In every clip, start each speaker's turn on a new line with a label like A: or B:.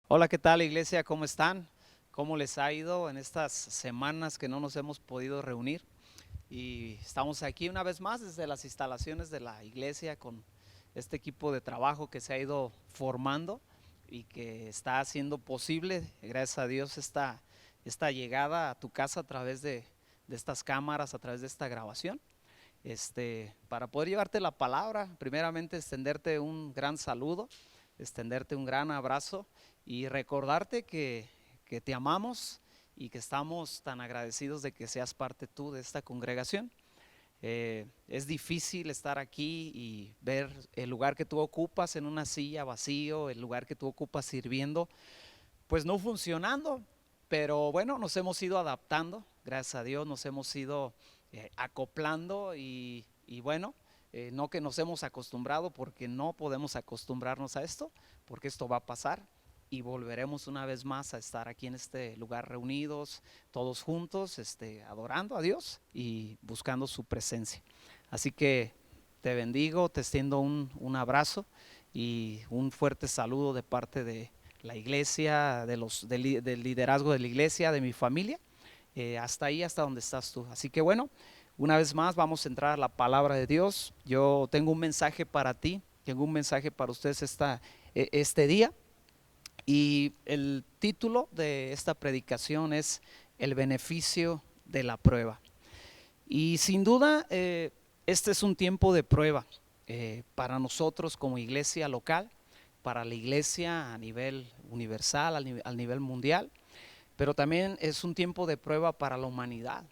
A: Hola, ¿qué tal, iglesia? ¿Cómo están? ¿Cómo les ha ido en estas semanas que no nos hemos podido reunir? Y estamos aquí una vez más desde las instalaciones de la iglesia con este equipo de trabajo que se ha ido formando y que está haciendo posible, gracias a Dios, esta llegada a tu casa a través de estas cámaras, a través de esta grabación. Para poder llevarte la palabra, primeramente extenderte un gran saludo, extenderte un gran abrazo y recordarte que te amamos y que estamos tan agradecidos de que seas parte tú de esta congregación. Es difícil estar aquí y ver el lugar que tú ocupas en una silla vacío, el lugar que tú ocupas sirviendo, pues no funcionando, pero bueno, nos hemos ido adaptando, gracias a Dios nos hemos ido acoplando y bueno, no que nos hemos acostumbrado porque no podemos acostumbrarnos a esto, porque esto va a pasar y volveremos una vez más a estar aquí en este lugar reunidos, todos juntos, adorando a Dios y buscando su presencia. Así que te bendigo, te extiendo un abrazo y un fuerte saludo de parte de la iglesia, del liderazgo de la iglesia, de mi familia, hasta ahí, hasta donde estás tú. Así que bueno, una vez más vamos a entrar a la palabra de Dios. Yo tengo un mensaje para ti, tengo un mensaje para ustedes este día y el título de esta predicación es El beneficio de la prueba. Y sin duda, este es un tiempo de prueba para nosotros como iglesia local, para la iglesia a nivel universal, al nivel mundial, pero también es un tiempo de prueba para la humanidad.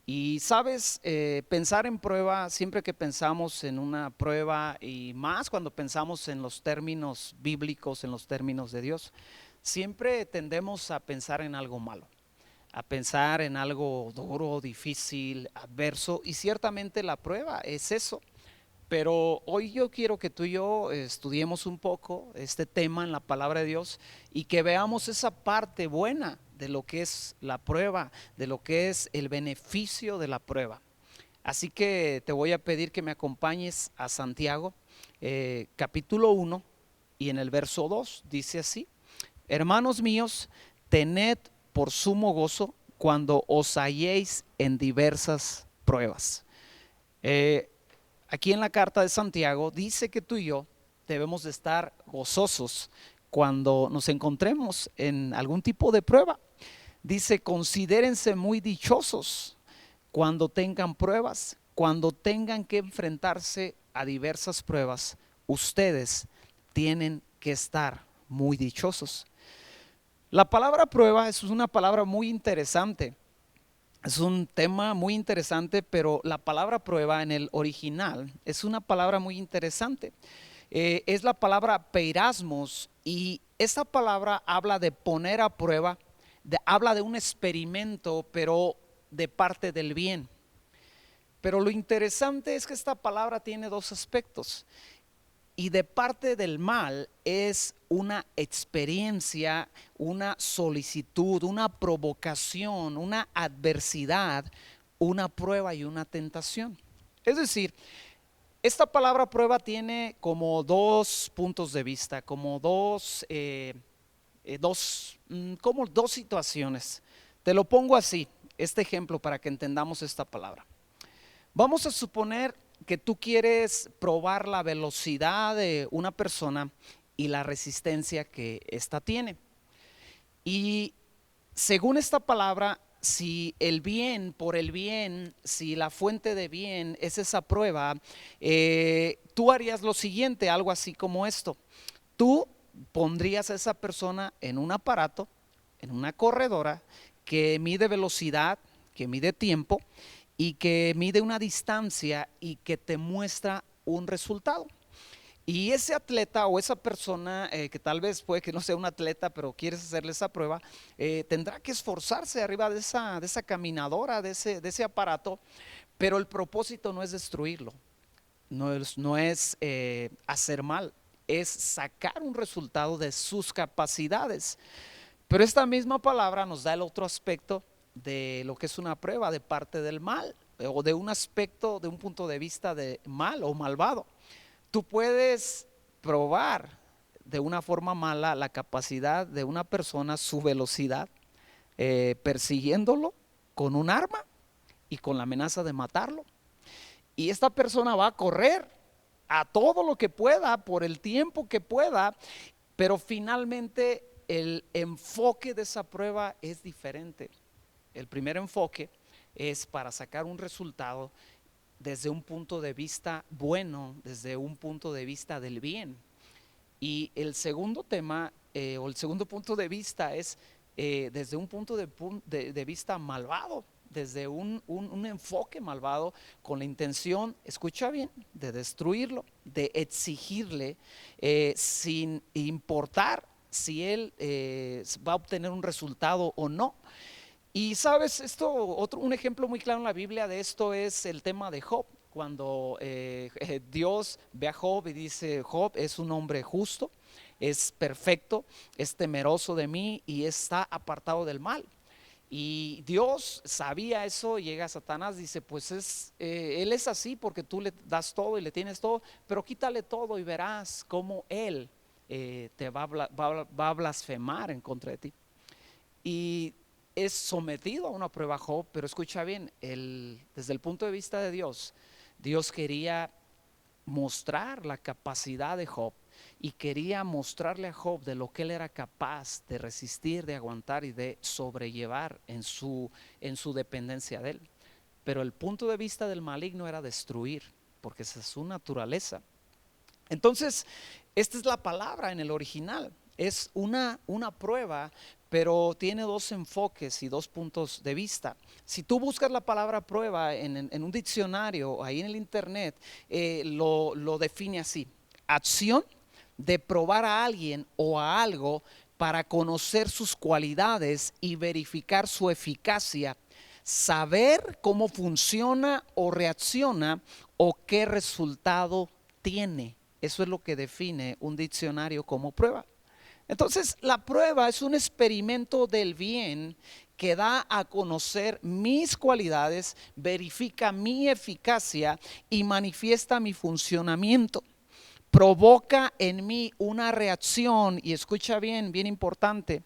A: Y sabes, pensar en prueba, siempre que pensamos en una prueba y más cuando pensamos en los términos bíblicos, en los términos de Dios, siempre tendemos a pensar en algo malo, a pensar en algo duro, difícil, adverso, y ciertamente la prueba es eso. Pero hoy yo quiero que tú y yo estudiemos un poco este tema en la palabra de Dios y que veamos esa parte buena de lo que es la prueba, de lo que es el beneficio de la prueba. Así que te voy a pedir que me acompañes a Santiago, capítulo 1, y en el verso 2 dice así: Hermanos míos, tened por sumo gozo cuando os halléis en diversas pruebas. Eh, Aquí en la carta de Santiago dice que tú y yo debemos de estar gozosos cuando nos encontremos en algún tipo de prueba. Dice, considérense muy dichosos cuando tengan pruebas, cuando tengan que enfrentarse a diversas pruebas. Ustedes tienen que estar muy dichosos. La palabra prueba es una palabra muy interesante. Es un tema muy interesante, pero la palabra prueba en el original es una palabra muy interesante. Es la palabra peirasmos y esta palabra habla de poner a prueba, habla de un experimento, pero de parte del bien. Pero lo interesante es que esta palabra tiene dos aspectos. Y de parte del mal es una experiencia, una solicitud, una provocación, una adversidad, una prueba y una tentación. Es decir, esta palabra prueba tiene como dos puntos de vista, como dos situaciones. Te lo pongo así, este ejemplo para que entendamos esta palabra. Vamos a suponer que tú quieres probar la velocidad de una persona y la resistencia que ésta tiene. Y según esta palabra, si el bien por el bien, si la fuente de bien es esa prueba, tú harías lo siguiente, algo así como esto. Tú pondrías a esa persona en un aparato, en una corredora que mide velocidad, que mide tiempo y que mide una distancia y que te muestra un resultado. Y ese atleta o esa persona que tal vez puede que no sea un atleta, pero quieres hacerle esa prueba, tendrá que esforzarse arriba de esa caminadora, de ese aparato, pero el propósito no es destruirlo, no es hacer mal, es sacar un resultado de sus capacidades. Pero esta misma palabra nos da el otro aspecto de lo que es una prueba de parte del mal, o de un aspecto, de un punto de vista de mal o malvado. Tú puedes probar de una forma mala la capacidad de una persona, su velocidad, persiguiéndolo con un arma y con la amenaza de matarlo. Y esta persona va a correr a todo lo que pueda, por el tiempo que pueda, pero finalmente el enfoque de esa prueba es diferente. El primer enfoque es para sacar un resultado desde un punto de vista bueno, desde un punto de vista del bien. Y el segundo tema, o el segundo punto de vista es desde un punto de vista malvado, desde un enfoque malvado, con la intención, escucha bien, de destruirlo, de exigirle, sin importar si él va a obtener un resultado o no. Y sabes, un ejemplo muy claro en la Biblia de esto es el tema de Job. Cuando Dios ve a Job y dice: Job es un hombre justo, es perfecto, es temeroso de mí y está apartado del mal. Y Dios sabía eso, llega a Satanás, dice: pues él es así porque tú le das todo y le tienes todo, pero quítale todo y verás cómo él te va a blasfemar en contra de ti. Y es sometido a una prueba Job, pero escucha bien, desde el punto de vista de Dios, Dios quería mostrar la capacidad de Job y quería mostrarle a Job de lo que él era capaz de resistir, de aguantar y de sobrellevar en su dependencia de él. Pero el punto de vista del maligno era destruir, porque esa es su naturaleza. Entonces, esta es la palabra en el original. Es una prueba, pero tiene dos enfoques y dos puntos de vista. Si tú buscas la palabra prueba en un diccionario, ahí en el internet, lo define así: acción de probar a alguien o a algo para conocer sus cualidades y verificar su eficacia, saber cómo funciona o reacciona o qué resultado tiene. Eso es lo que define un diccionario como prueba. Entonces, la prueba es un experimento del bien que da a conocer mis cualidades, verifica mi eficacia y manifiesta mi funcionamiento. Provoca en mí una reacción y, escucha bien, bien importante,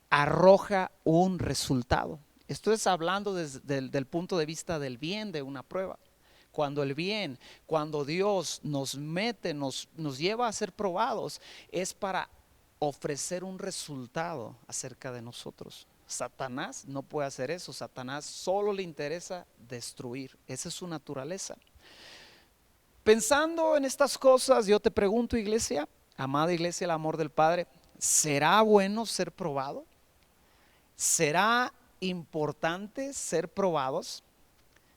A: arroja un resultado. Esto es hablando desde el punto de vista del bien de una prueba. Cuando Dios nos mete, nos lleva a ser probados, es para ofrecer un resultado acerca de nosotros. Satanás no puede hacer eso. Satanás solo le interesa destruir. Esa es su naturaleza. Pensando en estas cosas, yo te pregunto, iglesia, amada iglesia, el amor del Padre, ¿será bueno ser probado? ¿Será importante ser probados?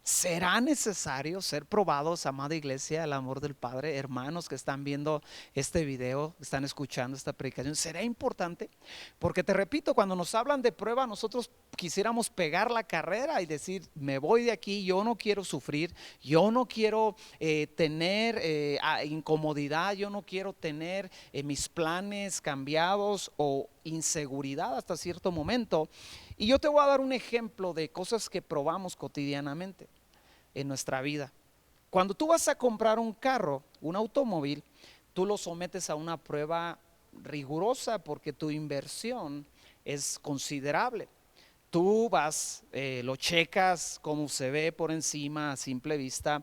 A: ¿Será necesario ser probados, amada iglesia, el amor del Padre? Hermanos que están viendo este video, están escuchando esta predicación, ¿será importante? Porque te repito, cuando nos hablan de prueba, nosotros quisiéramos pegar la carrera y decir: me voy de aquí, yo no quiero sufrir, yo no quiero tener incomodidad, yo no quiero tener mis planes cambiados o inseguridad hasta cierto momento. Y yo te voy a dar un ejemplo de cosas que probamos cotidianamente en nuestra vida. Cuando tú vas a comprar un carro, un automóvil, tú lo sometes a una prueba rigurosa porque tu inversión es considerable. Tú vas, lo checas cómo se ve por encima a simple vista,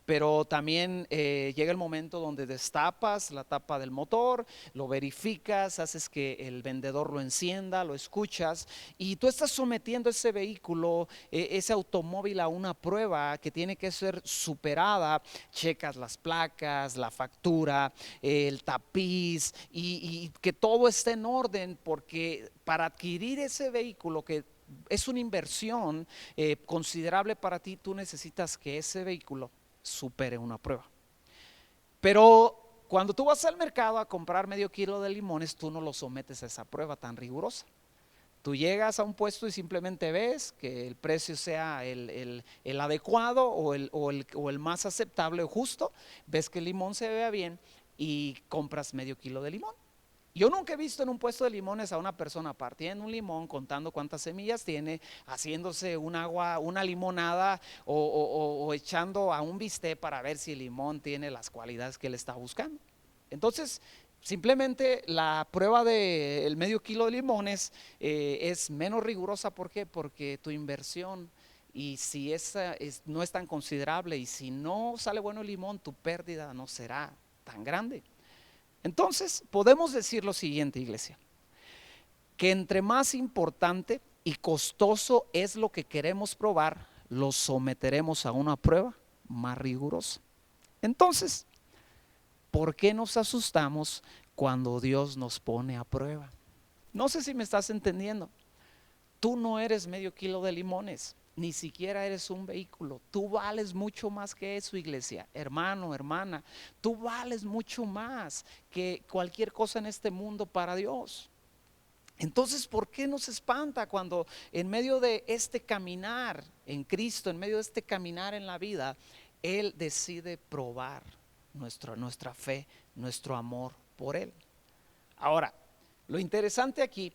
A: pero también llega el momento donde destapas la tapa del motor, lo verificas, haces que el vendedor lo encienda, lo escuchas y tú estás sometiendo ese vehículo, ese automóvil, a una prueba que tiene que ser superada. Checas las placas, la factura, el tapiz y que todo esté en orden, porque para adquirir ese vehículo que es una inversión considerable para ti, tú necesitas que ese vehículo supere una prueba. Pero cuando tú vas al mercado a comprar medio kilo de limones, tú no lo sometes a esa prueba tan rigurosa. Tú llegas a un puesto y simplemente ves que el precio sea el adecuado o el más aceptable o justo, ves que el limón se vea bien y compras medio kilo de limón. Yo nunca he visto en un puesto de limones a una persona partiendo un limón, contando cuántas semillas tiene, haciéndose un agua, una limonada o echando a un bistec para ver si el limón tiene las cualidades que él está buscando. Entonces, Simplemente la prueba del medio kilo de limones es menos rigurosa. ¿Por qué? Porque tu inversión, y si esa no es tan considerable, y si no sale bueno el limón, tu pérdida no será tan grande. Entonces podemos decir lo siguiente, iglesia, que entre más importante y costoso es lo que queremos probar, lo someteremos a una prueba más rigurosa. Entonces, ¿por qué nos asustamos cuando Dios nos pone a prueba? No sé si me estás entendiendo. Tú no eres medio kilo de limones, ni siquiera eres un vehículo. Tú vales mucho más que eso, iglesia, hermano, hermana. Tú vales mucho más que cualquier cosa en este mundo para Dios. Entonces, ¿por qué nos espanta cuando en medio de este caminar en Cristo, en medio de este caminar en la vida, Él decide probar nuestra fe, nuestro amor por Él? Ahora, lo interesante aquí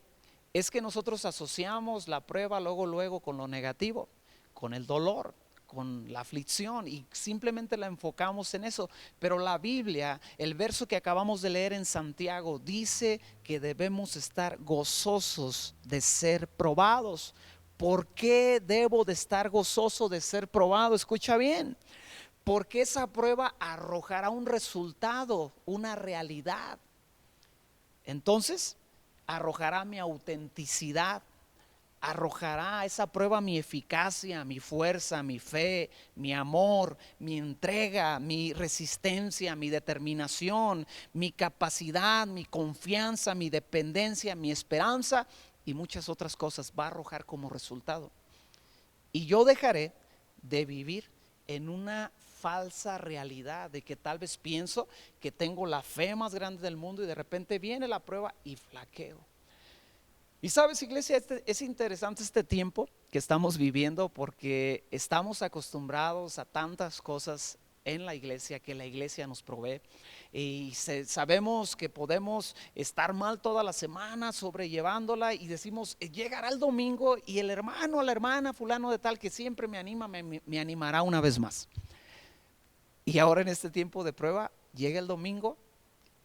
A: es que nosotros asociamos la prueba luego con lo negativo, con el dolor, con la aflicción, y simplemente la enfocamos en eso. Pero la Biblia, el verso que acabamos de leer en Santiago, dice que debemos estar gozosos de ser probados. ¿Por qué debo de estar gozoso de ser probado? Escucha bien, porque esa prueba arrojará un resultado, una realidad. Entonces, arrojará mi autenticidad, arrojará a esa prueba mi eficacia, mi fuerza, mi fe, mi amor, mi entrega, mi resistencia, mi determinación, mi capacidad, mi confianza, mi dependencia, mi esperanza y muchas otras cosas va a arrojar como resultado. Y yo dejaré de vivir en una falsa realidad de que tal vez pienso que tengo la fe más grande del mundo y de repente viene la prueba y flaqueo. Y sabes, iglesia, es interesante este tiempo que estamos viviendo porque estamos acostumbrados a tantas cosas en la iglesia que la iglesia nos provee, y sabemos que podemos estar mal toda la semana sobrellevándola y decimos, llegará el domingo y el hermano o la hermana fulano de tal que siempre me anima, me animará una vez más. Y ahora en este tiempo de prueba llega el domingo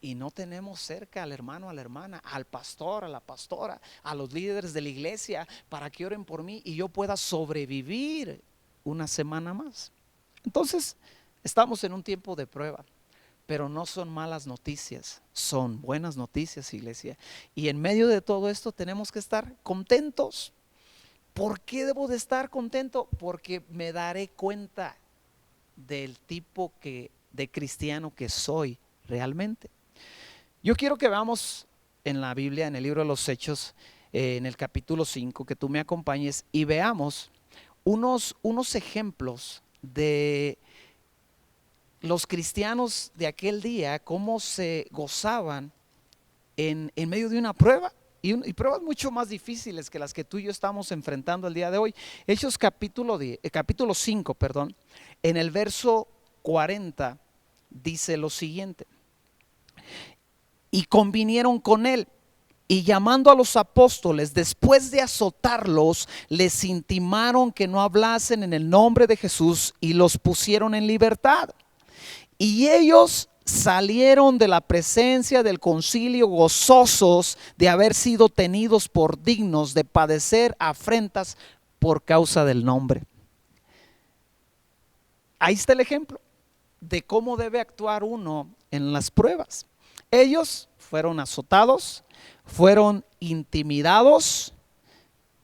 A: y no tenemos cerca al hermano, a la hermana, al pastor, a la pastora, a los líderes de la iglesia para que oren por mí y yo pueda sobrevivir una semana más. Entonces, estamos en un tiempo de prueba, pero no son malas noticias, son buenas noticias, iglesia. Y en medio de todo esto tenemos que estar contentos. ¿Por qué debo de estar contento? Porque me daré cuenta del tipo de cristiano que soy realmente. Yo quiero que veamos en la Biblia, en el libro de los Hechos, en el capítulo 5, que tú me acompañes y veamos unos ejemplos de los cristianos de aquel día, cómo se gozaban en medio de una prueba. Y pruebas mucho más difíciles que las que tú y yo estamos enfrentando el día de hoy. Hechos capítulo 5, perdón, en el verso 40 dice lo siguiente: y convinieron con él, y llamando a los apóstoles, después de azotarlos, les intimaron que no hablasen en el nombre de Jesús, y los pusieron en libertad. Y ellos salieron de la presencia del concilio gozosos de haber sido tenidos por dignos de padecer afrentas por causa del nombre. Ahí está el ejemplo de cómo debe actuar uno en las pruebas. Ellos fueron azotados, fueron intimidados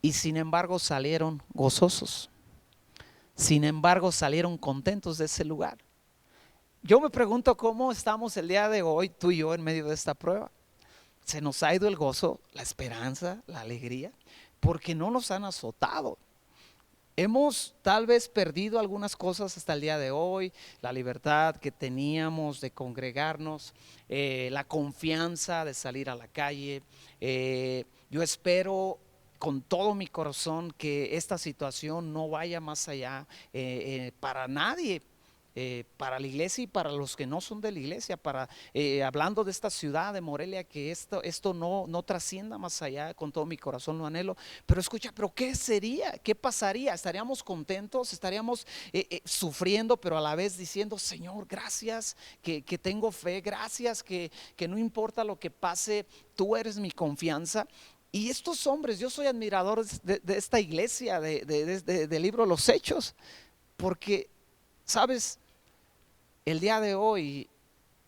A: y sin embargo salieron gozosos. Sin embargo salieron contentos de ese lugar. Yo me pregunto cómo estamos el día de hoy, tú y yo, en medio de esta prueba. Se nos ha ido el gozo, la esperanza, la alegría, porque no nos han azotado. Hemos tal vez perdido algunas cosas hasta el día de hoy, la libertad que teníamos de congregarnos, la confianza de salir a la calle. Yo espero con todo mi corazón que esta situación no vaya más allá para nadie. para la iglesia y para los que no son de la iglesia, hablando de esta ciudad de Morelia, que esto no trascienda más allá. Con todo mi corazón lo anhelo. Pero escucha, pero ¿qué sería? ¿Qué pasaría? ¿Estaríamos contentos? ¿Estaríamos sufriendo, pero a la vez diciendo: Señor, gracias que tengo fe, gracias que no importa lo que pase, tú eres mi confianza? Y estos hombres, yo soy admirador de esta iglesia, del libro de los Hechos, porque, ¿sabes? El día de hoy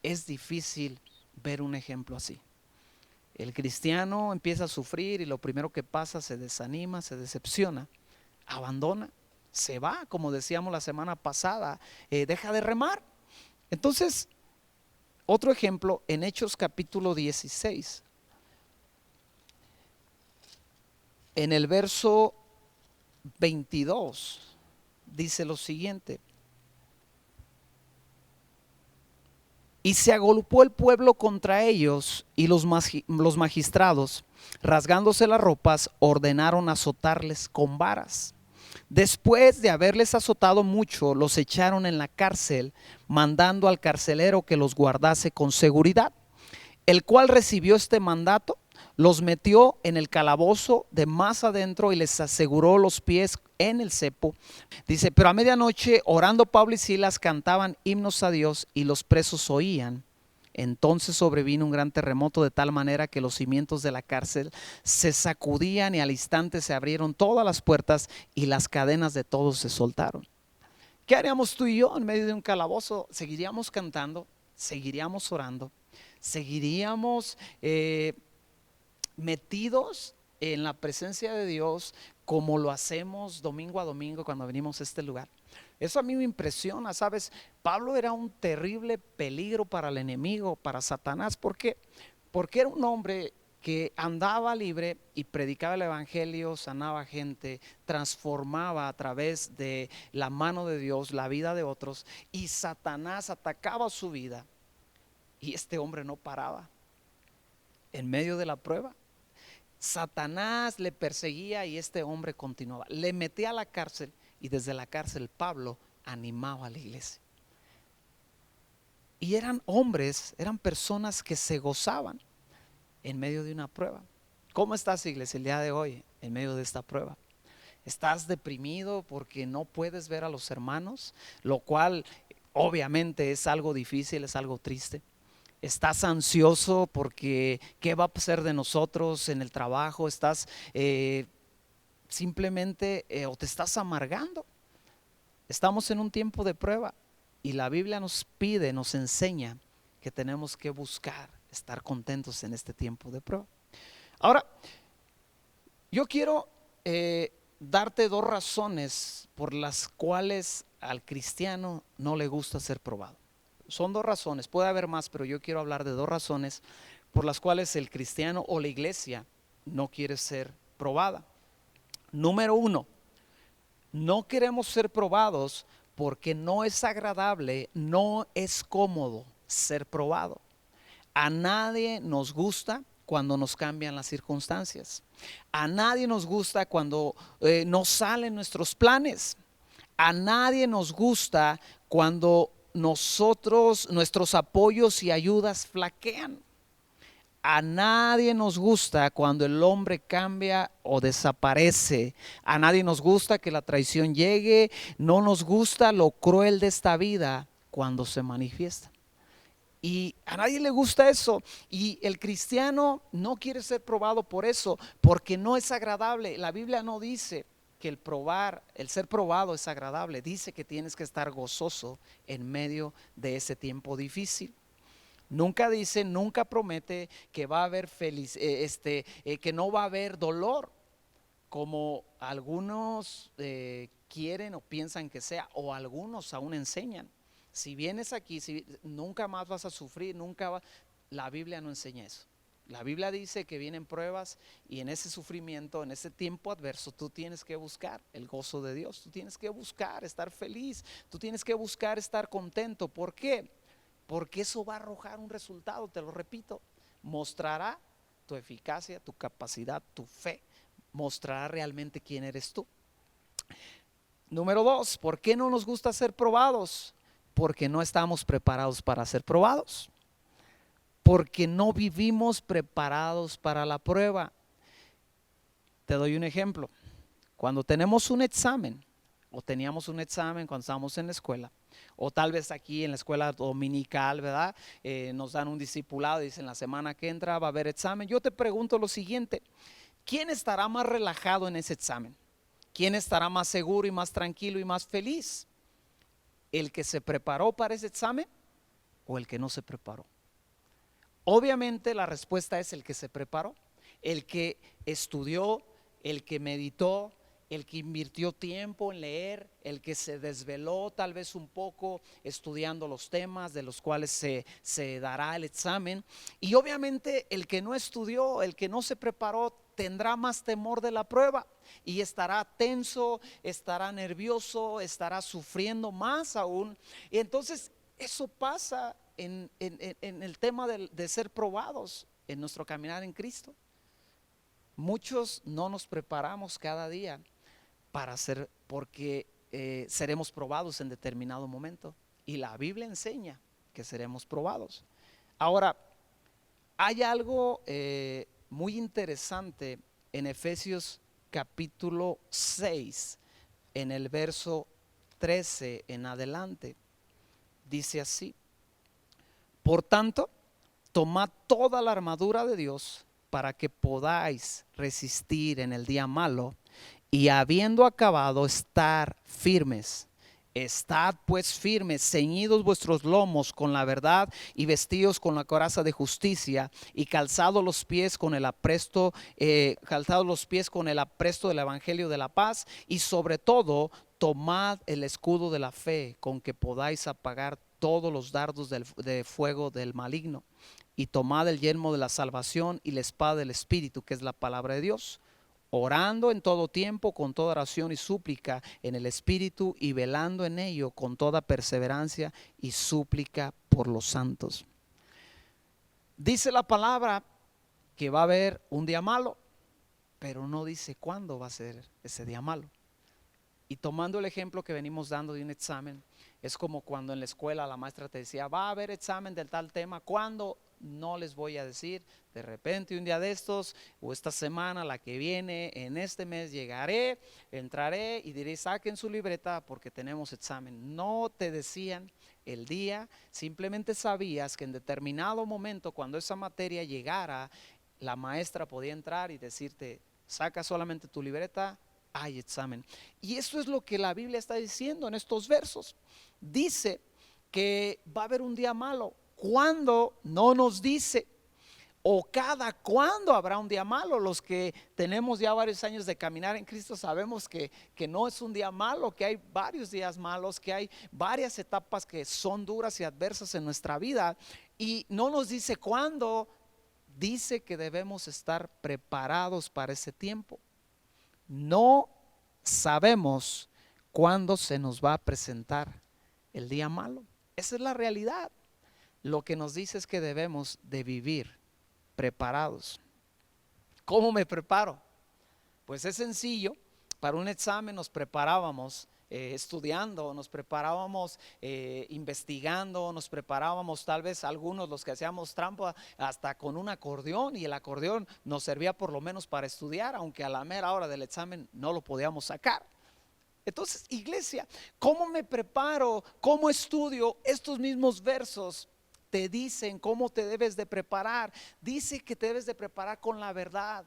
A: es difícil ver un ejemplo así. El cristiano empieza a sufrir y lo primero que pasa, se desanima, se decepciona, abandona, se va, como decíamos la semana pasada, deja de remar. Entonces, otro ejemplo en Hechos capítulo 16, en el verso 22, dice lo siguiente: y se agolpó el pueblo contra ellos, y los magistrados, rasgándose las ropas, ordenaron azotarles con varas. Después de haberles azotado mucho, los echaron en la cárcel, mandando al carcelero que los guardase con seguridad, el cual recibió este mandato, los metió en el calabozo de más adentro y les aseguró los pies en el cepo. Dice: pero a medianoche, orando Pablo y Silas, cantaban himnos a Dios, y los presos oían. Entonces sobrevino un gran terremoto, de tal manera que los cimientos de la cárcel se sacudían, y al instante se abrieron todas las puertas y las cadenas de todos se soltaron. ¿Qué haríamos tú y yo en medio de un calabozo? ¿Seguiríamos cantando? ¿Seguiríamos orando? ¿Seguiríamos metidos en la presencia de Dios como lo hacemos domingo a domingo cuando venimos a este lugar? Eso a mí me impresiona, ¿sabes? Pablo era un terrible peligro para el enemigo, para Satanás. ¿Por qué? Porque era un hombre que andaba libre y predicaba el evangelio, sanaba gente, transformaba a través de la mano de Dios la vida de otros, y Satanás atacaba su vida, y este hombre no paraba. En medio de la prueba, Satanás le perseguía y este hombre continuaba. Le metía a la cárcel, y desde la cárcel Pablo animaba a la iglesia. Y eran hombres, eran personas que se gozaban en medio de una prueba. ¿Cómo estás, iglesia, el día de hoy en medio de esta prueba? ¿Estás deprimido porque no puedes ver a los hermanos? Lo cual obviamente es algo difícil, es algo triste. ¿Estás ansioso porque qué va a ser de nosotros en el trabajo? ¿Estás simplemente o te estás amargando? Estamos en un tiempo de prueba, y la Biblia nos pide, nos enseña que tenemos que buscar estar contentos en este tiempo de prueba. Ahora, yo quiero darte dos razones por las cuales al cristiano no le gusta ser probado. Son dos razones, puede haber más, pero yo quiero hablar de dos razones por las cuales el cristiano o la iglesia no quiere ser probada. Número uno, no queremos ser probados porque no es agradable, no es cómodo ser probado. A nadie nos gusta cuando nos cambian las circunstancias. A nadie nos gusta cuando no salen nuestros planes. A nadie nos gusta cuando nuestros apoyos y ayudas flaquean. A nadie nos gusta cuando el hombre cambia o desaparece. A nadie nos gusta que la traición llegue. No nos gusta lo cruel de esta vida cuando se manifiesta. Y a nadie le gusta eso. Y el cristiano no quiere ser probado por eso, porque no es agradable. La Biblia no dice que el ser probado es agradable. Dice que tienes que estar gozoso en medio de ese tiempo difícil. Nunca dice, nunca promete que va a haber que no va a haber dolor, como algunos quieren o piensan que sea, o algunos aún enseñan. Si vienes aquí, nunca más vas a sufrir, la Biblia no enseña eso. La Biblia dice que vienen pruebas, y en ese sufrimiento, en ese tiempo adverso, tú tienes que buscar el gozo de Dios, tú tienes que buscar estar feliz, tú tienes que buscar estar contento. ¿Por qué? Porque eso va a arrojar un resultado, te lo repito, mostrará tu eficacia, tu capacidad, tu fe, mostrará realmente quién eres tú. Número dos, ¿por qué no nos gusta ser probados? Porque no estamos preparados para ser probados. Porque no vivimos preparados para la prueba. Te doy un ejemplo. Cuando tenemos un examen, o teníamos un examen cuando estábamos en la escuela, o tal vez aquí en la escuela dominical, ¿verdad? Nos dan un discipulado y dicen la semana que entra va a haber examen. Yo te pregunto lo siguiente: ¿quién estará más relajado en ese examen? ¿Quién estará más seguro y más tranquilo y más feliz? ¿El que se preparó para ese examen o el que no se preparó? Obviamente la respuesta es el que se preparó, el que estudió, el que meditó, el que invirtió tiempo en leer, el que se desveló tal vez un poco estudiando los temas de los cuales se dará el examen. Y obviamente el que no estudió, el que no se preparó, tendrá más temor de la prueba y estará tenso, estará nervioso, estará sufriendo más aún. Y entonces eso pasa en el tema de ser probados en nuestro caminar en Cristo. Muchos no nos preparamos cada día para ser, porque seremos probados en determinado momento, y la Biblia enseña que seremos probados. Ahora, hay algo muy interesante en Efesios capítulo 6, en el verso 13 en adelante. Dice así: por tanto, tomad toda la armadura de Dios para que podáis resistir en el día malo, y habiendo acabado, estar firmes. Estad pues firmes, ceñidos vuestros lomos con la verdad y vestidos con la coraza de justicia, y calzados los pies con el apresto, del evangelio de la paz, y sobre todo tomad el escudo de la fe, con que podáis apagar todos los dardos de fuego del maligno, y tomad el yelmo de la salvación y la espada del Espíritu, que es la palabra de Dios, orando en todo tiempo con toda oración y súplica en el Espíritu, y velando en ello con toda perseverancia y súplica por los santos. Dice la palabra que va a haber un día malo, pero no dice cuándo va a ser ese día malo. Y tomando el ejemplo que venimos dando de un examen, es como cuando en la escuela la maestra te decía: va a haber examen del tal tema. ¿Cuándo? No les voy a decir. De repente un día de estos, o esta semana, la que viene, en este mes llegaré, entraré y diré: saquen su libreta porque tenemos examen. No te decían el día, simplemente sabías que en determinado momento, cuando esa materia llegara, la maestra podía entrar y decirte: saca solamente tu libreta, hay examen. Y eso es lo que la Biblia está diciendo en estos versos. Dice que va a haber un día malo. ¿Cuándo? No nos dice. O cada cuándo habrá un día malo. Los que tenemos ya varios años de caminar en Cristo sabemos que no es un día malo, que hay varios días malos, que hay varias etapas que son duras y adversas en nuestra vida, y no nos dice cuándo. Dice que debemos estar preparados para ese tiempo. No sabemos cuándo se nos va a presentar el día malo. Esa es la realidad. Lo que nos dice es que debemos de vivir preparados. ¿Cómo me preparo? Pues es sencillo. Para un examen nos preparábamos estudiando, nos preparábamos investigando, nos preparábamos, tal vez algunos, los que hacíamos trampa, hasta con un acordeón, y el acordeón nos servía por lo menos para estudiar, aunque a la mera hora del examen no lo podíamos sacar. Entonces, iglesia, ¿cómo me preparo? ¿Cómo estudio? Estos mismos versos te dicen cómo te debes de preparar. Dice que te debes de preparar con la verdad,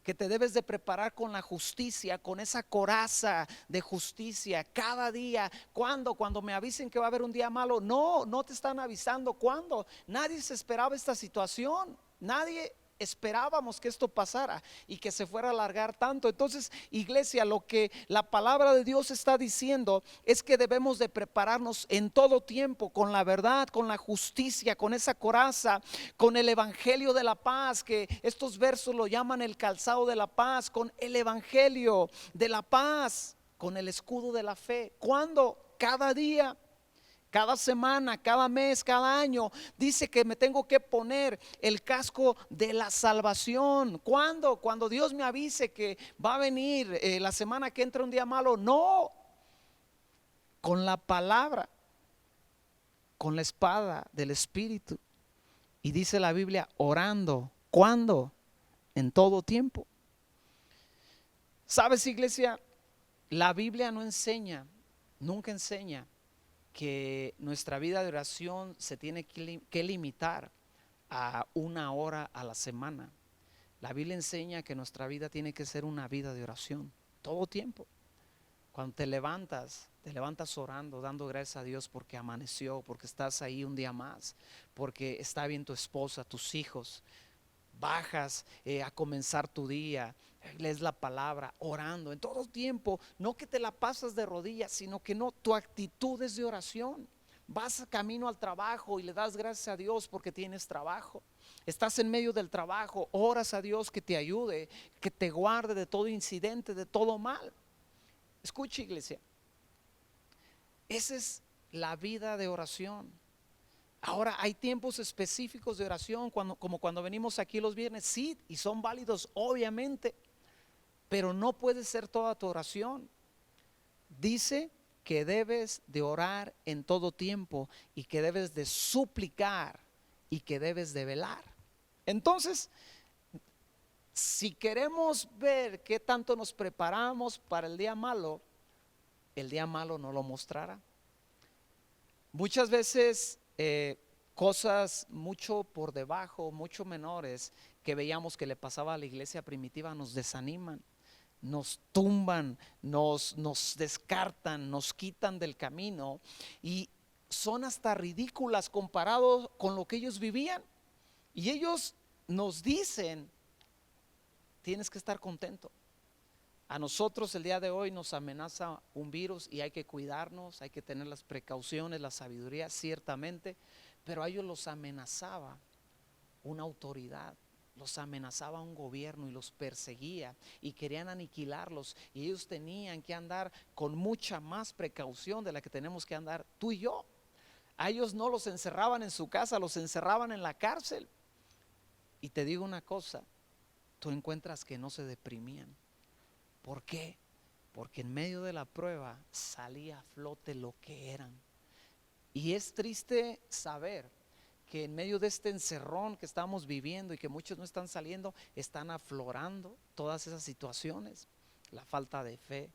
A: que te debes de preparar con la justicia, con esa coraza de justicia cada día. ¿Cuándo? Cuando me avisen que va a haber un día malo. No te están avisando. ¿Cuándo? Nadie se esperaba esta situación. Nadie esperábamos que esto pasara y que se fuera a alargar tanto. Entonces, iglesia, lo que la palabra de Dios está diciendo es que debemos de prepararnos en todo tiempo con la verdad, con la justicia, con esa coraza, con el evangelio de la paz, que estos versos lo llaman el calzado de la paz, con el evangelio de la paz, con el escudo de la fe. ¿Cuándo? Cada día, cada semana, cada mes, cada año. Dice que me tengo que poner el casco de la salvación. ¿Cuándo? Cuando Dios me avise que va a venir la semana que entra un día malo. No, con la palabra. con la espada del Espíritu. Y dice la Biblia, orando. ¿Cuándo? En todo tiempo. ¿Sabes, iglesia? La Biblia no enseña, nunca enseña que nuestra vida de oración se tiene que limitar a 1 hora a la semana. La Biblia enseña que nuestra vida tiene que ser una vida de oración todo tiempo. Cuando te levantas orando, dando gracias a Dios porque amaneció, porque estás ahí un día más, porque está bien tu esposa, tus hijos. Bajas a comenzar tu día, lees la palabra, orando en todo tiempo. No que te la pasas de rodillas, sino que no, tu actitud es de oración. Vas camino al trabajo y le das gracias a Dios porque tienes trabajo. Estás en medio del trabajo, oras a Dios que te ayude, que te guarde de todo incidente, de todo mal. Escucha, iglesia, esa es la vida de oración. Ahora hay tiempos específicos de oración, como cuando venimos aquí los viernes, sí, y son válidos obviamente, pero no puede ser toda tu oración. Dice que debes de orar en todo tiempo y que debes de suplicar y que debes de velar. Entonces, si queremos ver qué tanto nos preparamos para el día malo no lo mostrará. Muchas veces cosas mucho por debajo, mucho menores que veíamos que le pasaba a la iglesia primitiva nos desaniman, nos tumban, nos descartan, nos quitan del camino y son hasta ridículas comparados con lo que ellos vivían. Y ellos nos dicen, tienes que estar contento. A nosotros el día de hoy nos amenaza un virus y hay que cuidarnos, hay que tener las precauciones, la sabiduría, ciertamente, pero a ellos los amenazaba una autoridad, los amenazaba un gobierno y los perseguía y querían aniquilarlos, y ellos tenían que andar con mucha más precaución de la que tenemos que andar tú y yo. A ellos no los encerraban en su casa, los encerraban en la cárcel. Y te digo una cosa, tú encuentras que no se deprimían. ¿Por qué? Porque en medio de la prueba salía a flote lo que eran. Y es triste saber que en medio de este encerrón que estamos viviendo y que muchos no están saliendo, están aflorando todas esas situaciones. La falta de fe,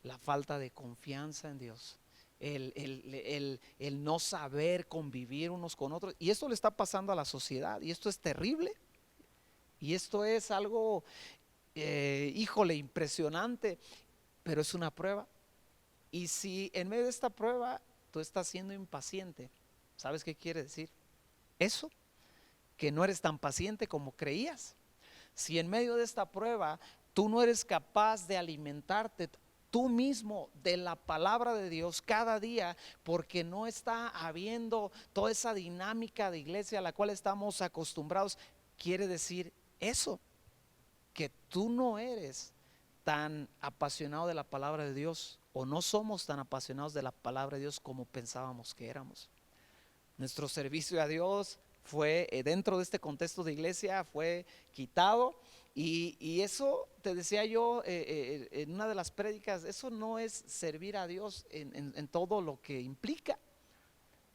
A: la falta de confianza en Dios, el no saber convivir unos con otros. Y esto le está pasando a la sociedad y esto es terrible. Y esto es algo híjole, impresionante, pero es una prueba. Y si en medio de esta prueba tú estás siendo impaciente, ¿sabes qué quiere decir? Eso, que no eres tan paciente como creías. Si en medio de esta prueba tú no eres capaz de alimentarte tú mismo de la palabra de Dios cada día, porque no está habiendo toda esa dinámica de iglesia a la cual estamos acostumbrados, quiere decir eso, que tú no eres tan apasionado de la palabra de Dios, o no somos tan apasionados de la palabra de Dios como pensábamos que éramos. Nuestro servicio a Dios fue dentro de este contexto de iglesia, fue quitado, y eso te decía yo en una de las prédicas, eso no es servir a Dios en todo lo que implica.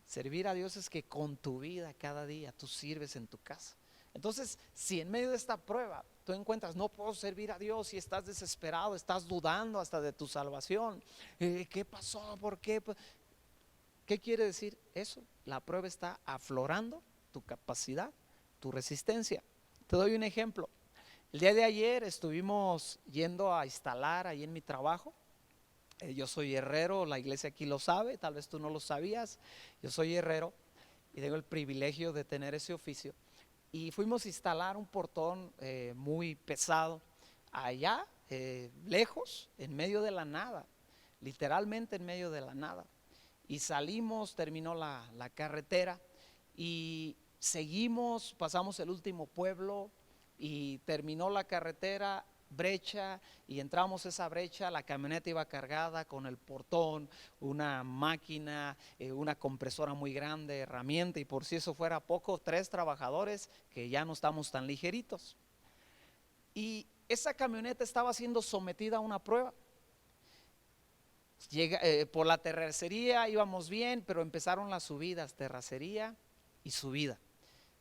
A: Servir a Dios es que con tu vida cada día tú sirves en tu casa. Entonces, si en medio de esta prueba tú encuentras, no puedo servir a Dios, y estás desesperado, estás dudando hasta de tu salvación, ¿qué pasó? ¿Por qué? ¿Qué quiere decir eso? La prueba está aflorando tu capacidad, tu resistencia. Te doy un ejemplo. El día de ayer estuvimos yendo a instalar ahí en mi trabajo. Yo soy herrero, la iglesia aquí lo sabe, tal vez tú no lo sabías. Yo soy herrero y tengo el privilegio de tener ese oficio. Y fuimos a instalar un portón muy pesado allá, lejos, en medio de la nada, literalmente en medio de la nada. Y salimos, terminó la carretera y seguimos, pasamos el último pueblo y terminó la carretera, brecha, y entramos a esa brecha. La camioneta iba cargada con el portón, una máquina, una compresora muy grande, herramienta, y por si eso fuera poco, 3 trabajadores que ya no estamos tan ligeritos. Y esa camioneta estaba siendo sometida a una prueba. Por la terracería íbamos bien, pero empezaron las subidas, terracería y subida.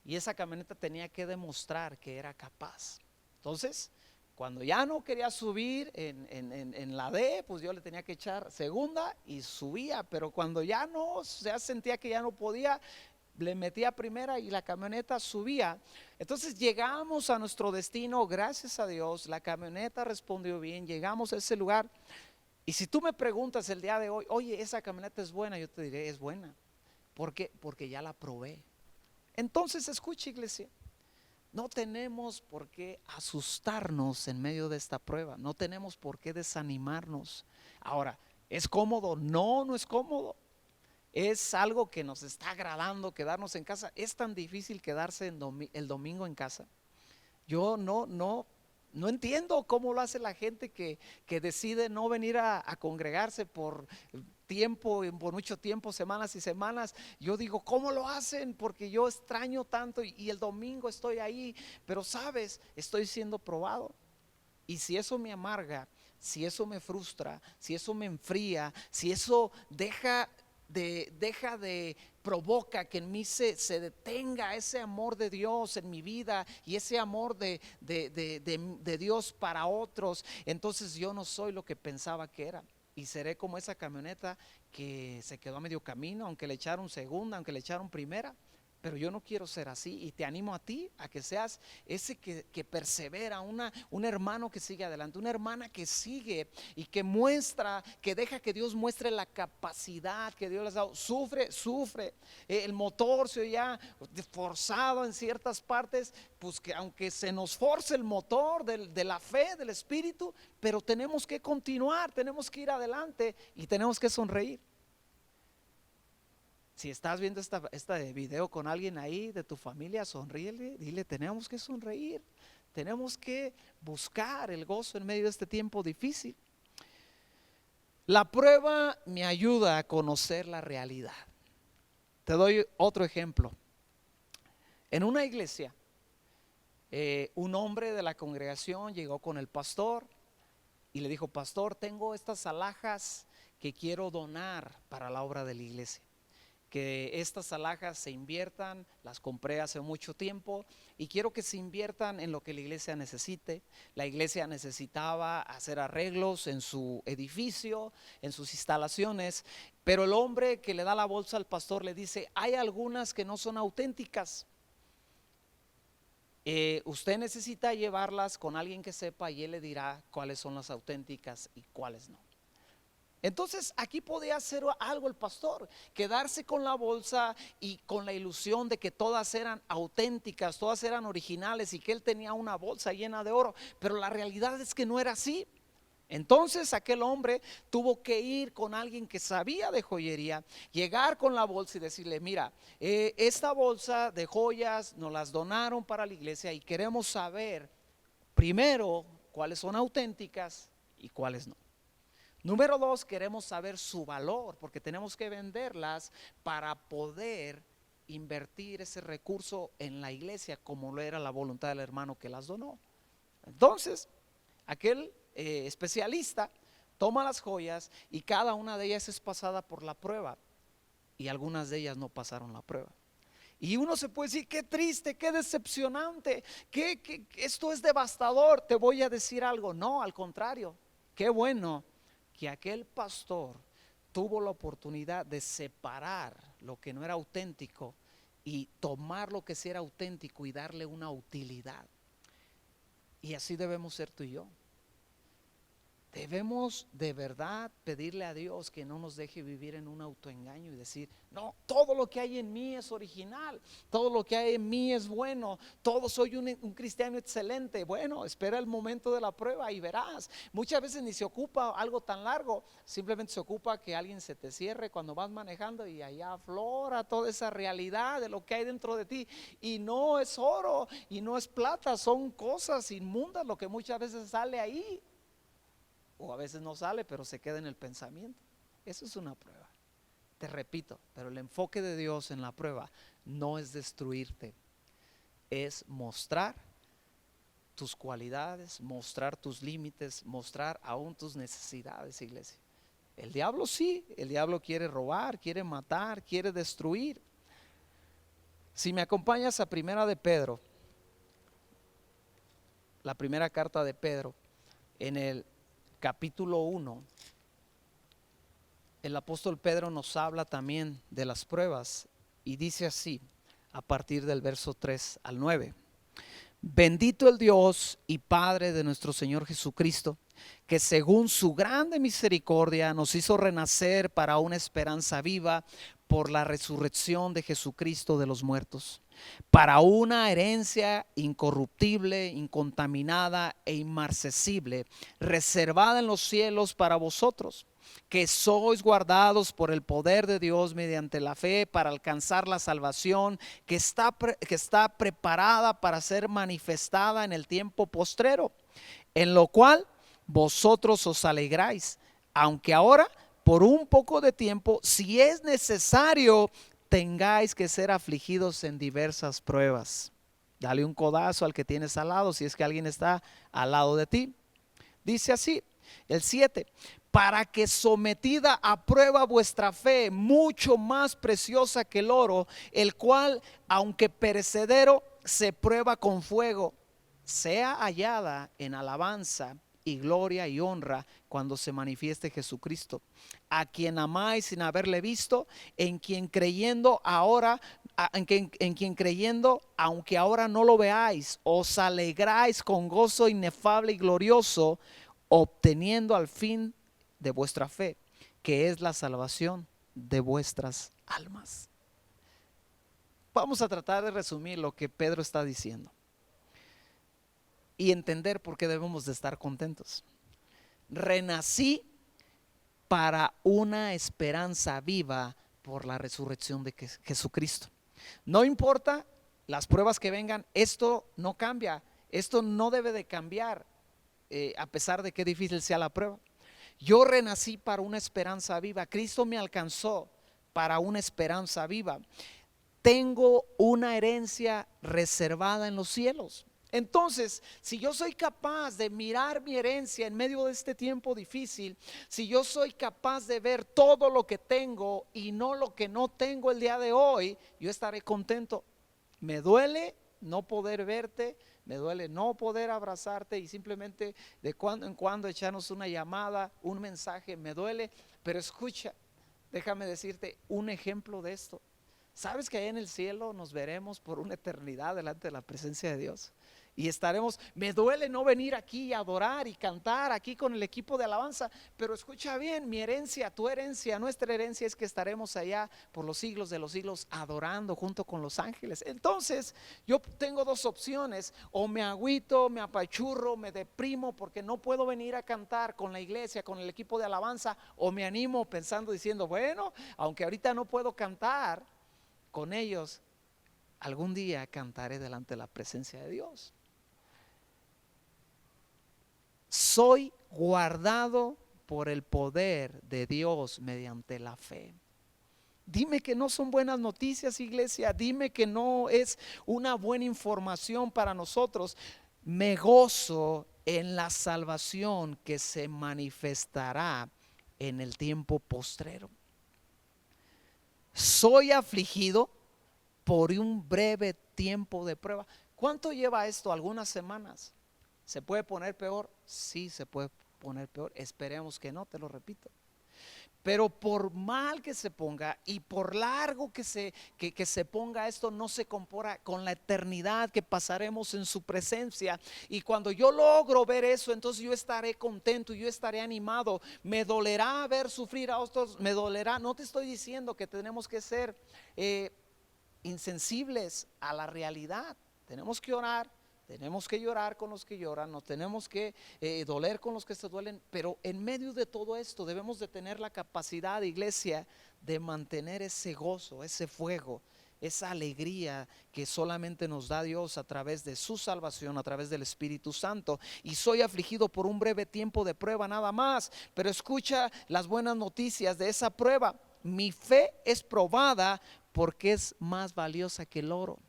A: Y esa camioneta tenía que demostrar que era capaz. Entonces, cuando ya no quería subir en la D, pues yo le tenía que echar segunda y subía. Pero cuando ya no, ya sentía que ya no podía, le metía primera y la camioneta subía. Entonces llegamos a nuestro destino, gracias a Dios, la camioneta respondió bien, llegamos a ese lugar. Y si tú me preguntas el día de hoy, oye, esa camioneta es buena, yo te diré, es buena. ¿Por qué? Porque ya la probé. Entonces escucha, iglesia, no tenemos por qué asustarnos en medio de esta prueba, no tenemos por qué desanimarnos. Ahora, ¿es cómodo? No, no es cómodo. Es algo que nos está agradando quedarnos en casa. Es tan difícil quedarse el domingo en casa. Yo no entiendo cómo lo hace la gente que decide no venir a congregarse por tiempo, por mucho tiempo, semanas y semanas. Yo digo, ¿cómo lo hacen? Porque yo extraño tanto y el domingo estoy ahí, pero sabes, estoy siendo probado. Y si eso me amarga, si eso me frustra, si eso me enfría, si eso deja de provoca que en mí se detenga ese amor de Dios en mi vida y ese amor de Dios para otros, entonces yo no soy lo que pensaba que era. Y seré como esa camioneta que se quedó a medio camino, aunque le echaron segunda, aunque le echaron primera. Pero yo no quiero ser así y te animo a ti a que seas ese que persevera, un hermano que sigue adelante, una hermana que sigue y que muestra, que deja que Dios muestre la capacidad que Dios les ha dado. Sufre, el motor se oía forzado en ciertas partes, pues que aunque se nos force el motor de la fe, del espíritu, pero tenemos que continuar, tenemos que ir adelante y tenemos que sonreír. Si estás viendo este video con alguien ahí de tu familia, sonríele, dile, tenemos que sonreír, tenemos que buscar el gozo en medio de este tiempo difícil. La prueba me ayuda a conocer la realidad. Te doy otro ejemplo. En una iglesia, un hombre de la congregación llegó con el pastor y le dijo, pastor, tengo estas alhajas que quiero donar para la obra de la iglesia. Que estas alhajas se inviertan, las compré hace mucho tiempo y quiero que se inviertan en lo que la iglesia necesite. La iglesia necesitaba hacer arreglos en su edificio, en sus instalaciones, pero el hombre que le da la bolsa al pastor le dice, hay algunas que no son auténticas. Usted necesita llevarlas con alguien que sepa y él le dirá cuáles son las auténticas y cuáles no. Entonces aquí podía hacer algo el pastor, quedarse con la bolsa y con la ilusión de que todas eran auténticas, todas eran originales y que él tenía una bolsa llena de oro, pero la realidad es que no era así. Entonces aquel hombre tuvo que ir con alguien que sabía de joyería, llegar con la bolsa y decirle, mira, esta bolsa de joyas nos las donaron para la iglesia y queremos saber primero cuáles son auténticas y cuáles no. Número dos, queremos saber su valor porque tenemos que venderlas para poder invertir ese recurso en la iglesia como lo era la voluntad del hermano que las donó. Entonces, aquel especialista toma las joyas y cada una de ellas es pasada por la prueba y algunas de ellas no pasaron la prueba. Y uno se puede decir, qué triste, qué decepcionante, que esto es devastador. Te voy a decir algo, no, al contrario, qué bueno que aquel pastor tuvo la oportunidad de separar lo que no era auténtico y tomar lo que sí era auténtico y darle una utilidad. Y así debemos ser tú y yo. Debemos de verdad pedirle a Dios que no nos deje vivir en un autoengaño y decir, no, todo lo que hay en mí es original, todo lo que hay en mí es bueno, todo soy un cristiano excelente. Bueno, espera el momento de la prueba y verás. Muchas veces ni se ocupa algo tan largo, simplemente se ocupa que alguien se te cierre cuando vas manejando y allá aflora toda esa realidad de lo que hay dentro de ti. Y no es oro y no es plata, son cosas inmundas lo que muchas veces sale ahí. O a veces no sale, pero se queda en el pensamiento. Eso es una prueba. Te repito, pero el enfoque de Dios en la prueba no es destruirte, es mostrar tus cualidades, mostrar tus límites, mostrar aún tus necesidades, iglesia. El diablo sí, el diablo quiere robar, quiere matar, quiere destruir. Si me acompañas a Primera de Pedro, la primera carta de Pedro, en el capítulo 1, el apóstol Pedro nos habla también de las pruebas y dice así, a partir del verso 3 al 9: Bendito el Dios y Padre de nuestro Señor Jesucristo, que según su grande misericordia nos hizo renacer para una esperanza viva por la resurrección de Jesucristo de los muertos, para una herencia incorruptible, incontaminada e inmarcesible, reservada en los cielos para vosotros, que sois guardados por el poder de Dios mediante la fe para alcanzar la salvación que está preparada para ser manifestada en el tiempo postrero, en lo cual vosotros os alegráis, aunque ahora por un poco de tiempo, si es necesario, tengáis que ser afligidos en diversas pruebas. Dale un codazo al que tienes al lado, si es que alguien está al lado de ti. Dice así, el 7: para que sometida a prueba vuestra fe, mucho más preciosa que el oro, el cual, aunque perecedero, se prueba con fuego, sea hallada en alabanza y gloria y honra cuando se manifieste Jesucristo, a quien amáis sin haberle visto, en quien creyendo ahora, en quien creyendo, aunque ahora no lo veáis, os alegráis con gozo inefable y glorioso, obteniendo al fin de vuestra fe, que es la salvación de vuestras almas. Vamos a tratar de resumir lo que Pedro está diciendo y entender por qué debemos de estar contentos. Renací para una esperanza viva por la resurrección de Jesucristo. No importa las pruebas que vengan, esto no cambia, esto no debe de cambiar, a pesar de que difícil sea la prueba. Yo renací para una esperanza viva. Cristo me alcanzó para una esperanza viva. Tengo una herencia reservada en los cielos. Entonces, si yo soy capaz de mirar mi herencia en medio de este tiempo difícil, si yo soy capaz de ver todo lo que tengo y no lo que no tengo el día de hoy, yo estaré contento. Me duele no poder verte, me duele no poder abrazarte y simplemente de cuando en cuando echarnos una llamada, un mensaje, me duele, pero escucha, déjame decirte un ejemplo de esto. ¿Sabes que allá en el cielo nos veremos por una eternidad delante de la presencia de Dios? Y estaremos, me duele no venir aquí a adorar y cantar aquí con el equipo de alabanza, pero escucha bien, mi herencia, tu herencia, nuestra herencia es que estaremos allá por los siglos de los siglos adorando junto con los ángeles. Entonces yo tengo dos opciones: o me agüito, me apachurro, me deprimo porque no puedo venir a cantar con la iglesia, con el equipo de alabanza, o me animo pensando, diciendo, bueno, aunque ahorita no puedo cantar con ellos, algún día cantaré delante de la presencia de Dios. Soy guardado por el poder de Dios mediante la fe. Dime que no son buenas noticias, iglesia. Dime que no es una buena información para nosotros. Me gozo en la salvación que se manifestará en el tiempo postrero. Soy afligido por un breve tiempo de prueba. ¿Cuánto lleva esto? Algunas semanas. ¿Se puede poner peor? Sí, se puede poner peor. Esperemos que no, te lo repito. Pero por mal que se ponga y por largo que se ponga esto, no se compara con la eternidad que pasaremos en su presencia. Y cuando yo logro ver eso, entonces yo estaré contento, yo estaré animado. Me dolerá ver sufrir a otros, me dolerá. No te estoy diciendo que tenemos que ser insensibles a la realidad. Tenemos que orar, tenemos que llorar con los que lloran, nos tenemos que doler con los que se duelen, pero en medio de todo esto debemos de tener la capacidad, iglesia, de mantener ese gozo, ese fuego, esa alegría que solamente nos da Dios a través de su salvación, a través del Espíritu Santo. Y soy afligido por un breve tiempo de prueba nada más, pero escucha las buenas noticias de esa prueba. Mi fe es probada porque es más valiosa que el oro.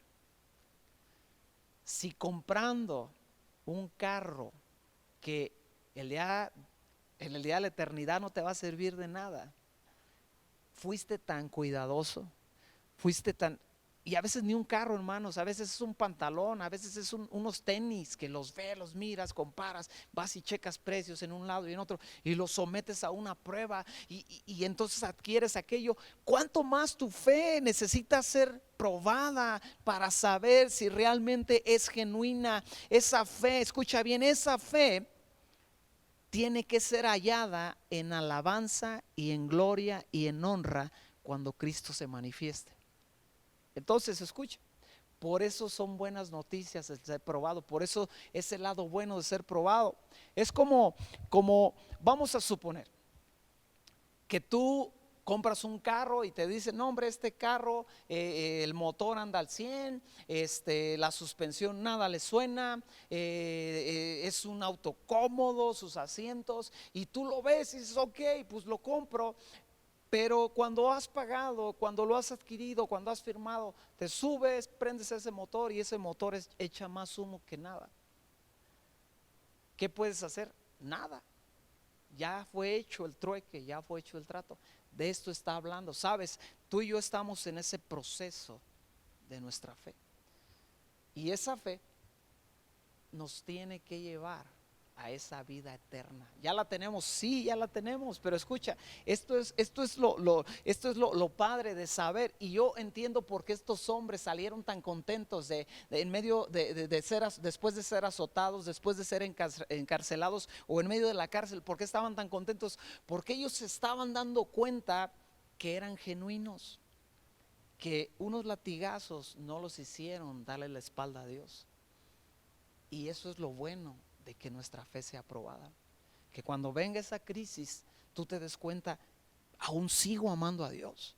A: Si comprando un carro que el día En el día de la eternidad no te va a servir de nada. Fuiste tan cuidadoso, fuiste tan... Y a veces ni un carro, hermanos, a veces es un pantalón, a veces es unos tenis que los ves, los miras, comparas, vas y checas precios en un lado y en otro y los sometes a una prueba y entonces adquieres aquello. ¿Cuánto más tu fe necesita ser probada para saber si realmente es genuina? Esa fe, escucha bien, esa fe tiene que ser hallada en alabanza y en gloria y en honra cuando Cristo se manifieste. Entonces, escucha, por eso son buenas noticias el ser probado, por eso es el lado bueno de ser probado. Es como vamos a suponer que tú compras un carro y te dicen, no hombre, este carro, el motor anda al 100, la suspensión nada le suena, es un auto cómodo, sus asientos, y tú lo ves y dices, ok, pues lo compro. Pero cuando has pagado, cuando lo has adquirido, cuando has firmado, te subes, prendes ese motor y ese motor echa más humo que nada. ¿Qué puedes hacer? Nada. Ya fue hecho el trueque, ya fue hecho el trato. De esto está hablando. Sabes, tú y yo estamos en ese proceso de nuestra fe. Y esa fe nos tiene que llevar a esa vida eterna. Ya la tenemos, sí, ya la tenemos, pero escucha, esto es lo padre de saber. Y yo entiendo por qué estos hombres salieron tan contentos en medio de ser, después de ser azotados, después de ser encarcelados o en medio de la cárcel. ¿Por qué estaban tan contentos? Porque ellos se estaban dando cuenta que eran genuinos, que unos latigazos no los hicieron darle la espalda a Dios. Y eso es lo bueno de que nuestra fe sea probada, que cuando venga esa crisis tú te des cuenta, aún sigo amando a Dios.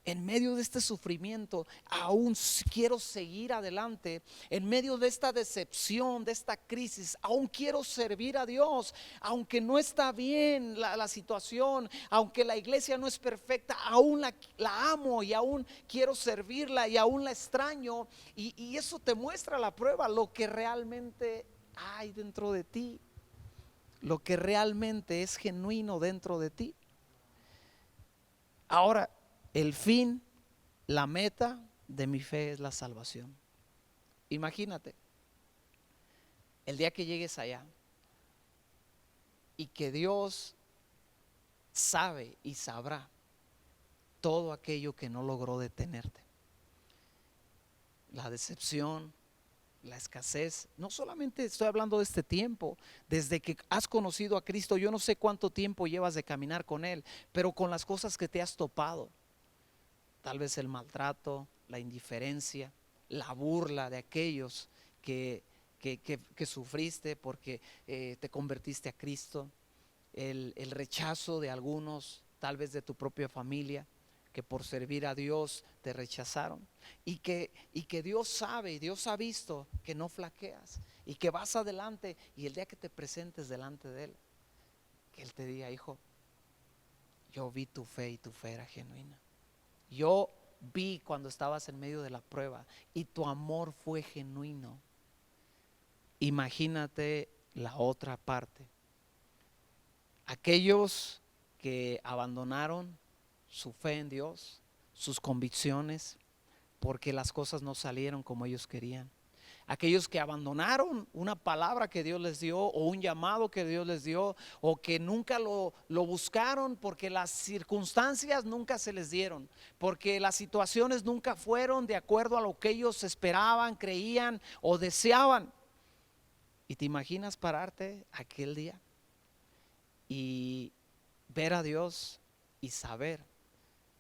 A: En medio de este sufrimiento aún quiero seguir adelante. En medio de esta decepción, de esta crisis, aún quiero servir a Dios. Aunque no está bien la situación, aunque la iglesia no es perfecta, aún la amo y aún quiero servirla y aún la extraño. Y eso te muestra la prueba, lo que realmente hay dentro de ti, lo que realmente es genuino dentro de ti. Ahora, el fin, la meta de mi fe es la salvación. Imagínate el día que llegues allá y que Dios sabe y sabrá todo aquello que no logró detenerte. La decepción, la escasez. No solamente estoy hablando de este tiempo, desde que has conocido a Cristo. Yo no sé cuánto tiempo llevas de caminar con Él, pero con las cosas que te has topado, tal vez el maltrato, la indiferencia, la burla de aquellos que sufriste porque te convertiste a Cristo, el rechazo de algunos, tal vez de tu propia familia, que por servir a Dios te rechazaron, y que Dios sabe y Dios ha visto que no flaqueas y que vas adelante, y el día que te presentes delante de Él, que Él te diga, hijo, yo vi tu fe y tu fe era genuina. Yo vi cuando estabas en medio de la prueba y tu amor fue genuino. Imagínate la otra parte. Aquellos que abandonaron su fe en Dios, sus convicciones, porque las cosas no salieron como ellos querían. Aquellos que abandonaron una palabra que Dios les dio o un llamado que Dios les dio, o que nunca lo buscaron porque las circunstancias nunca se les dieron, porque las situaciones nunca fueron de acuerdo a lo que ellos esperaban, creían o deseaban. Y te imaginas pararte aquel día y ver a Dios y saber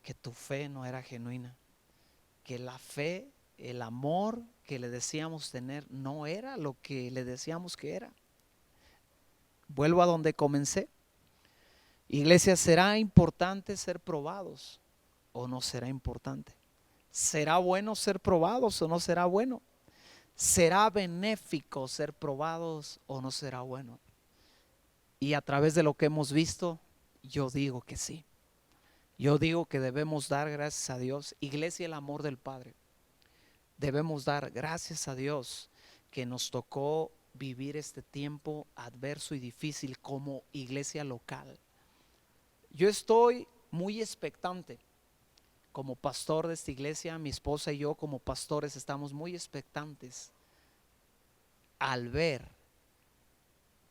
A: que tu fe no era genuina, que la fe, el amor que le decíamos tener no era lo que le decíamos que era. Vuelvo a donde comencé. Iglesia, ¿será importante ser probados o no será importante? ¿Será bueno ser probados o no será bueno? ¿Será benéfico ser probados o no será bueno? Y a través de lo que hemos visto, yo digo que sí. Yo digo que debemos dar gracias a Dios. Iglesia, el amor del Padre. Debemos dar gracias a Dios que nos tocó vivir este tiempo adverso y difícil como iglesia local. Yo estoy muy expectante. Como pastor de esta iglesia, mi esposa y yo como pastores estamos muy expectantes al ver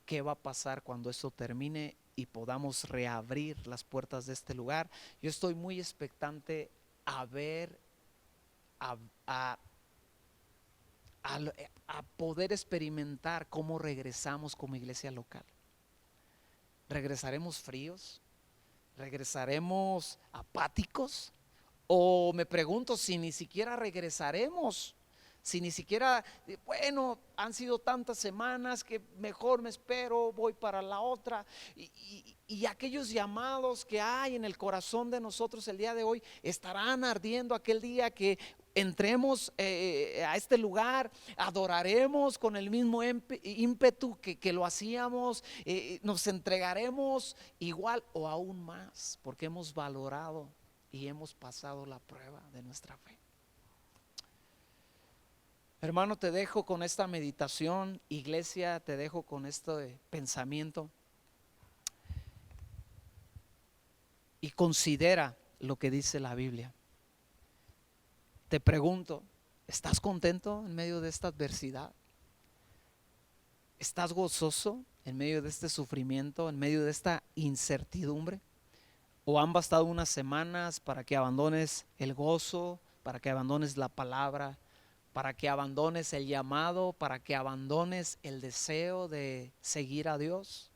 A: qué va a pasar cuando esto termine y podamos reabrir las puertas de este lugar. Yo estoy muy expectante a ver, a, a, a, a poder experimentar cómo regresamos como iglesia local. ¿Regresaremos fríos? ¿Regresaremos apáticos? O me pregunto si ni siquiera regresaremos, si ni siquiera, bueno, han sido tantas semanas que mejor me espero, voy para la otra. Y aquellos llamados que hay en el corazón de nosotros el día de hoy estarán ardiendo aquel día que entremos a este lugar, adoraremos con el mismo ímpetu que lo hacíamos, nos entregaremos igual o aún más, porque hemos valorado y hemos pasado la prueba de nuestra fe. Hermano, te dejo con esta meditación. Iglesia, te dejo con este pensamiento. Y considera lo que dice la Biblia. Te pregunto, ¿estás contento en medio de esta adversidad? ¿Estás gozoso en medio de este sufrimiento, en medio de esta incertidumbre? ¿O han bastado unas semanas para que abandones el gozo, para que abandones la palabra, para que abandones el llamado, para que abandones el deseo de seguir a Dios?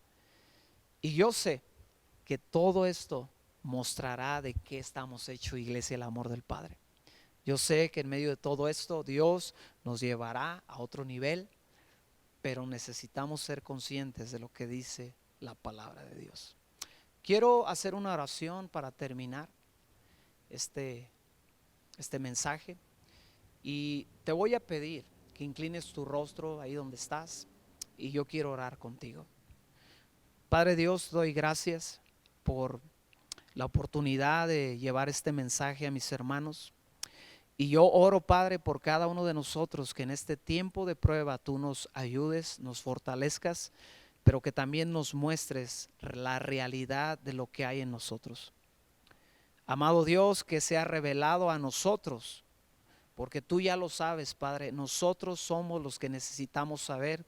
A: Y yo sé que todo esto mostrará de qué estamos hechos, iglesia, el amor del Padre. Yo sé que en medio de todo esto Dios nos llevará a otro nivel, pero necesitamos ser conscientes de lo que dice la palabra de Dios. Quiero hacer una oración para terminar este mensaje y te voy a pedir que inclines tu rostro ahí donde estás y yo quiero orar contigo. Padre Dios, doy gracias por la oportunidad de llevar este mensaje a mis hermanos y yo oro, Padre, por cada uno de nosotros, que en este tiempo de prueba tú nos ayudes, nos fortalezcas, pero que también nos muestres la realidad de lo que hay en nosotros. Amado Dios, que sea revelado a nosotros, porque tú ya lo sabes, Padre, nosotros somos los que necesitamos saber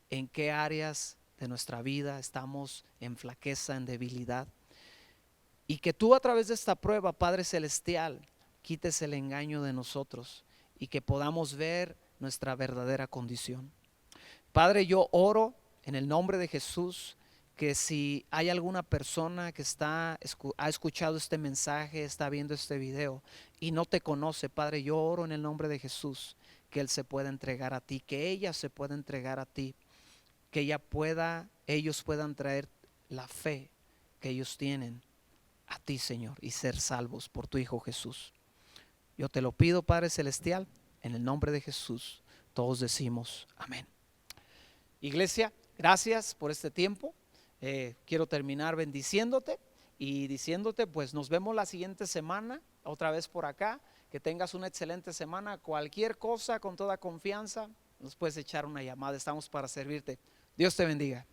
A: en qué áreas de nuestra vida estamos en flaqueza, en debilidad. Y que tú a través de esta prueba, Padre Celestial, quites el engaño de nosotros y que podamos ver nuestra verdadera condición. Padre, yo oro en el nombre de Jesús, que si hay alguna persona que ha escuchado este mensaje, está viendo este video y no te conoce, Padre, yo oro en el nombre de Jesús que Él se pueda entregar a ti, que ella se pueda entregar a ti, que ellos puedan traer la fe que ellos tienen a ti, Señor, y ser salvos por tu Hijo Jesús. Yo te lo pido, Padre Celestial, en el nombre de Jesús. Todos decimos amén. Iglesia, gracias por este tiempo. Quiero terminar bendiciéndote y diciéndote, pues nos vemos la siguiente semana, otra vez por acá. Que tengas una excelente semana. Cualquier cosa, con toda confianza, nos puedes echar una llamada. Estamos para servirte. Dios te bendiga.